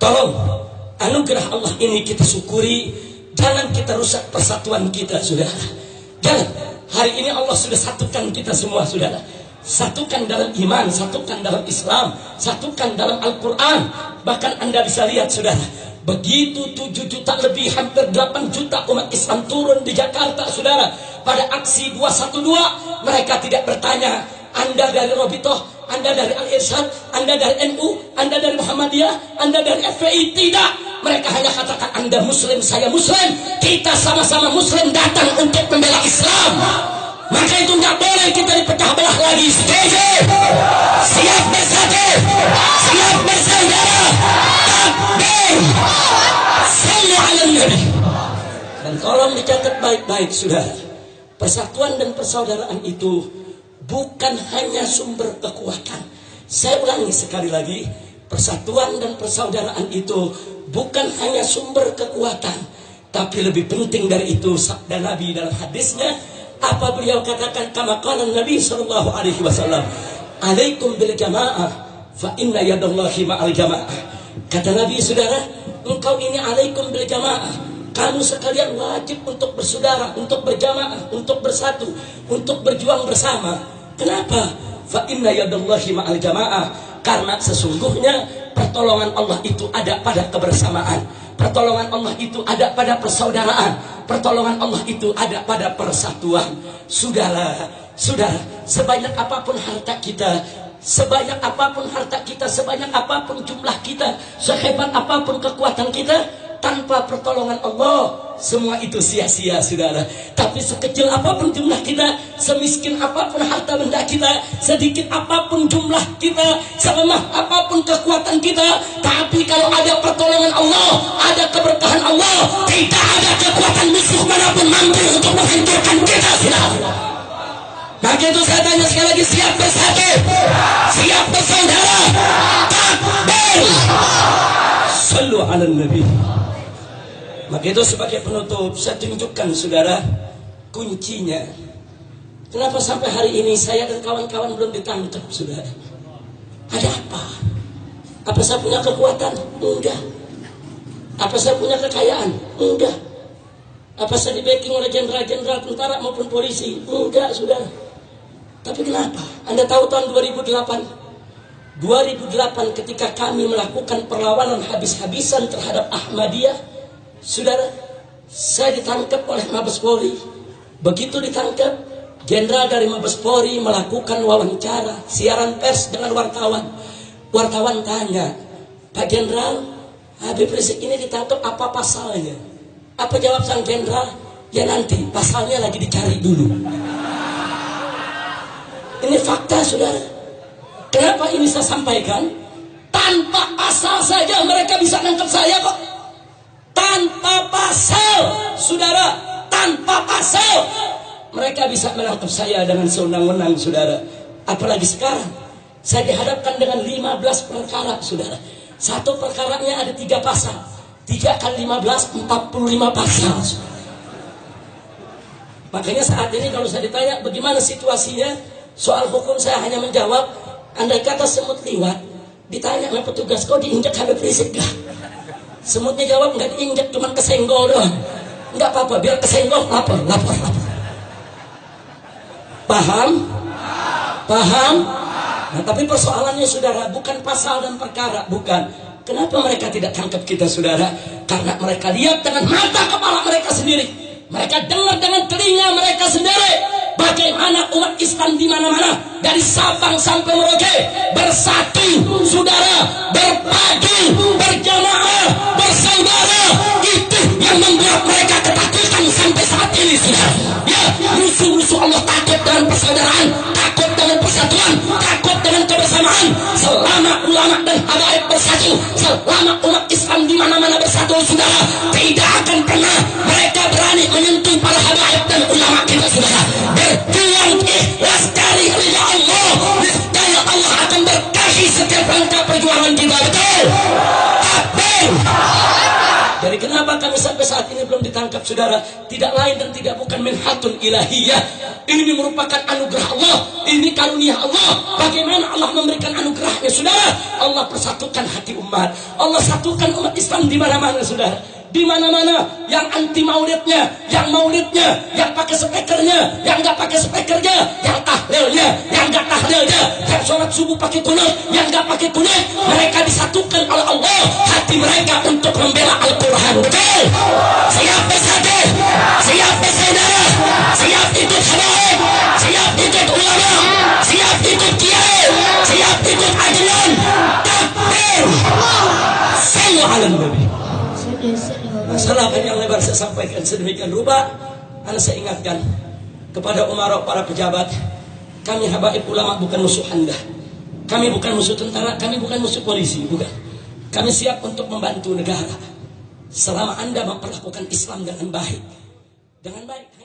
Tolong anugerah Allah ini kita syukuri, jangan kita rusak persatuan kita, saudara. Jangan. Hari ini Allah sudah satukan kita semua, saudara. Satukan dalam iman, satukan dalam Islam, satukan dalam Al-Quran. Bahkan Anda bisa lihat, saudara, begitu 7 juta lebih, hampir 8 juta umat Islam turun di Jakarta, saudara, pada aksi 212. Mereka tidak bertanya, Anda dari Robitoh, Anda dari Al-Irsyad, Anda dari NU, Anda dari Muhammadiyah, Anda dari FPI. Tidak. Mereka hanya katakan, Anda Muslim, saya Muslim, kita sama-sama Muslim datang untuk membela Islam. Maka itu nggak boleh kita dipecah belah lagi. Setuju? Siap bersatu, siap bersaudara. Takbir. Sallu ala Nabi. Dan tolong dicatat baik-baik, saudara. Persatuan dan persaudaraan itu bukan hanya sumber kekuatan. Saya ulangi sekali lagi, persatuan dan persaudaraan itu bukan hanya sumber kekuatan, tapi lebih penting dari itu sabda Nabi dalam hadisnya. Apa beliau katakan? Kama qala Nabi sallallahu alaihi wasallam, alaikum bil jamaah fa inna yadallahi ma'al jamaah. Kata Nabi, saudara, engkau ini alaikum bil jamaah. Kamu sekalian wajib untuk bersaudara, untuk berjamaah, untuk bersatu, untuk berjuang bersama. Kenapa? Fa inna yadallahi ma'al jamaah. Karena sesungguhnya pertolongan Allah itu ada pada kebersamaan. Pertolongan Allah itu ada pada persaudaraan. Pertolongan Allah itu ada pada persatuan. Saudara, sebanyak apapun harta kita, sebanyak apapun harta kita, sebanyak apapun jumlah kita, sehebat apapun kekuatan kita, tanpa pertolongan Allah, semua itu sia-sia, saudara. Tapi sekecil apapun jumlah kita, semiskin apapun harta benda kita, sedikit apapun jumlah kita, selemah apapun kekuatan kita, tapi kalau ada pertolongan Allah, ada keberkahan Allah, tidak ada kekuatan musuh manapun mampu untuk menghancurkan kita, saudara. Maka itu saya tanya sekali lagi, siap bersatu, siap bersaudara. Takbir. Sallu ala Nabi. Maka itu sebagai penutup, saya tunjukkan, saudara, kuncinya. Kenapa sampai hari ini saya dan kawan-kawan belum ditangkap, saudara? Ada apa? Apa saya punya kekuatan? Enggak. Apa saya punya kekayaan? Enggak. Apa saya di-backing oleh jenderal-jenderal tentara maupun polisi? Enggak, saudara. Tapi kenapa? Anda tahu tahun 2008 ketika kami melakukan perlawanan habis-habisan terhadap Ahmadiyah, saudara, saya ditangkap oleh Mabes Polri. Begitu ditangkap, jenderal dari Mabes Polri melakukan wawancara, siaran pers dengan wartawan. Wartawan tanya, Pak Jenderal, Habib Rizik ini ditangkap, apa pasalnya? Apa jawab sang jenderal? Ya nanti, pasalnya lagi dicari dulu. Ini fakta, saudara. Kenapa ini saya sampaikan? Tanpa pasal saja mereka bisa nangkap saya kok. Tanpa pasal, saudara, tanpa pasal mereka bisa menangkap saya dengan sewenang-wenang, saudara. Apalagi sekarang saya dihadapkan dengan 15 perkara, saudara. Satu perkaranya ada 3 pasal. 3 kali 15, 45 pasal. Makanya saat ini kalau saya ditanya bagaimana situasinya soal hukum, saya hanya menjawab, andai kata semut liwat, ditanya sama petugas, kau diinjak Habib Rizik gak? Semutnya jawab, nggak diinjak, cuma kesenggol doang. Nggak apa-apa, biar kesenggol, lapor. Paham? Paham? Nah, tapi persoalannya, saudara, bukan pasal dan perkara, bukan. Kenapa mereka tidak tangkap kita, saudara? Karena mereka lihat dengan mata kepala mereka sendiri. Mereka dengar dengan telinga mereka sendiri. Bagaimana umat Islam di mana-mana, dari Sabang sampai Merauke, bersatu, saudara, berpadu, berjamaah, bersaudara. Itu yang membuat mereka ketakutan sampai saat ini, saudara. Ya, musuh-musuh Allah takut dengan persaudaraan, takut dengan persatuan, takut dengan kebersamaan. Selama ulama dan habaib bersatu, selama umat Islam di mana-mana bersatu, saudara, tidak akan pernah mereka berani menyentuh para habaib dan ulama kita, saudara. Berjuang ikhlas dari ridha Allah, niscaya Allah akan berkahi setiap langkah perjuangan kita, betul? Takbir. Jadi kenapa Kenapa kami sampai saat ini belum ditangkap, saudara? Tidak lain dan tidak bukan minhatun ilahiyah. Ini merupakan anugerah Allah. Ini karunia Allah. Bagaimana Allah memberikan anugerahnya, saudara? Allah persatukan hati umat. Allah satukan umat Islam di mana-mana, saudara. Di mana-mana, yang anti maulidnya, yang maulidnya, yang pakai speakernya, yang nggak pakai speakernya, yang tahlilnya, yang nggak tahlilnya, yang sholat subuh pakai kunut, yang nggak pakai kunut, mereka disatukan oleh Allah hati mereka untuk membela Al-Quran. Betul? Siap bersatu, siap bersaudara, siap ikut habaib, siap ikut ulama, siap ikut kiai, siap ikut ajaran. Takbir. Sallu ala Nabi. Masalah yang lebar saya sampaikan sedemikian rupa. Saya ingatkan kepada umara, para pejabat, kami habaib ulama bukan musuh Anda. Kami bukan musuh tentara, kami bukan musuh polisi, bukan. Kami siap untuk membantu negara selama Anda memperlakukan Islam dengan baik. Dengan baik.